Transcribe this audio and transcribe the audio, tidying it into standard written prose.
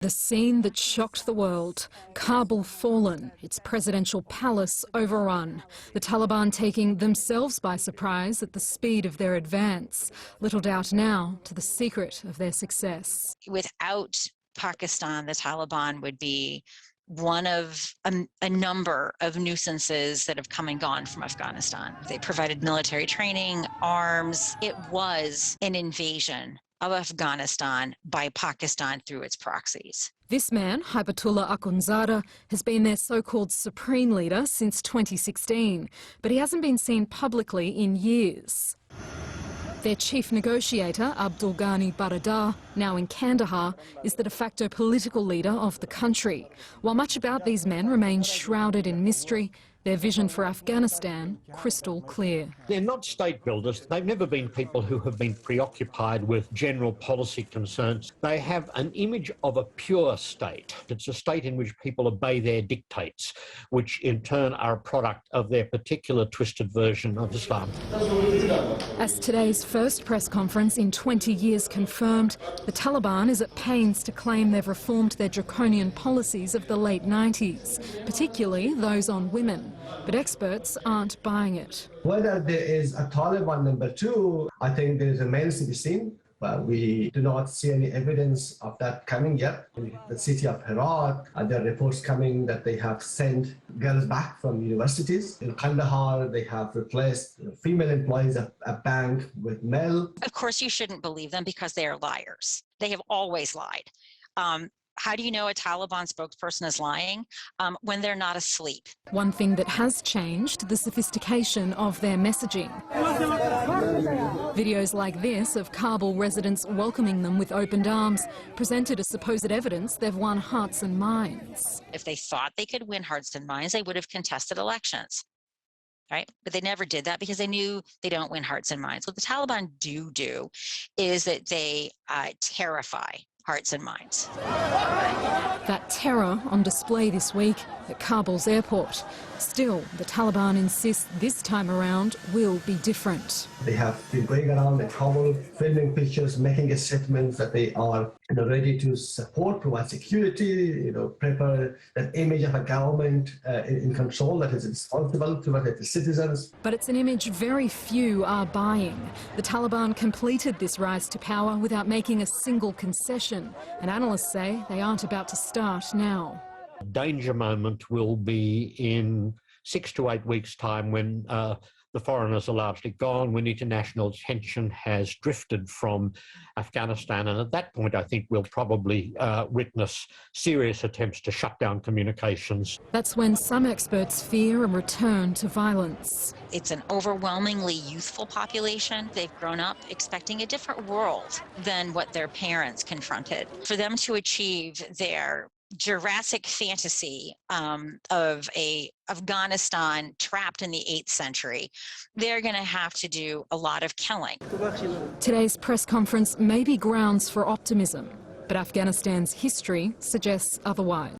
The scene that shocked the world. Kabul fallen, its presidential palace overrun. The Taliban taking themselves by surprise at the speed of their advance. Little doubt now to the secret of their success. Without Pakistan, the Taliban would be one of a number of nuisances that have come and gone from Afghanistan. They provided military training, arms. It was an invasion of Afghanistan by Pakistan through its proxies. This man, Hibatullah Akhundzada, has been their so-called supreme leader since 2016, but he hasn't been seen publicly in years. Their chief negotiator, Abdul Ghani Baradar, now in Kandahar, is the de facto political leader of the country. While much about these men remains shrouded in mystery, their vision for Afghanistan crystal clear. They're not state builders. They've never been people who have been preoccupied with general policy concerns. They have an image of a pure state. It's a state in which people obey their dictates, which in turn are a product of their particular twisted version of Islam. As today's first press conference in 20 years confirmed, the Taliban is at pains to claim they've reformed their draconian policies of the late 90s, particularly those on women. But experts aren't buying it. Whether there is a Taliban number 2, I think there is a remains to be seen, but we do not see any evidence of that coming yet. In the city of Herat, there are reports coming that they have sent girls back from universities. In Kandahar, they have replaced female employees at a bank with male. Of course, you shouldn't believe them because they are liars. They have always lied. How do you know a Taliban spokesperson is lying? When they're not asleep. One thing that has changed, the sophistication of their messaging. Videos like this of Kabul residents welcoming them with opened arms presented as supposed evidence they've won hearts and minds. If they thought they could win hearts and minds, they would have contested elections. Right? But they never did that because they knew they don't win hearts and minds. What the Taliban do is that they terrify hearts and minds. That terror on display this week at Kabul's airport. Still, the Taliban insists this time around will be different. They have been going around in Kabul, filming pictures, making statements that they are ready to support, provide security, prepare that image of a government in control that is responsible to its citizens. But it's an image very few are buying. The Taliban completed this rise to power without making a single concession, and analysts say they aren't about to start now. The danger moment will be in 6 to 8 weeks' time when the foreigners are largely gone, when international attention has drifted from Afghanistan. And at that point, I think we'll probably witness serious attempts to shut down communications. That's when some experts fear a return to violence. It's an overwhelmingly youthful population. They've grown up expecting a different world than what their parents confronted. For them to achieve their Jurassic fantasy of a Afghanistan trapped in the 8th century, they're going to have to do a lot of killing. Today's press conference may be grounds for optimism, but Afghanistan's history suggests otherwise.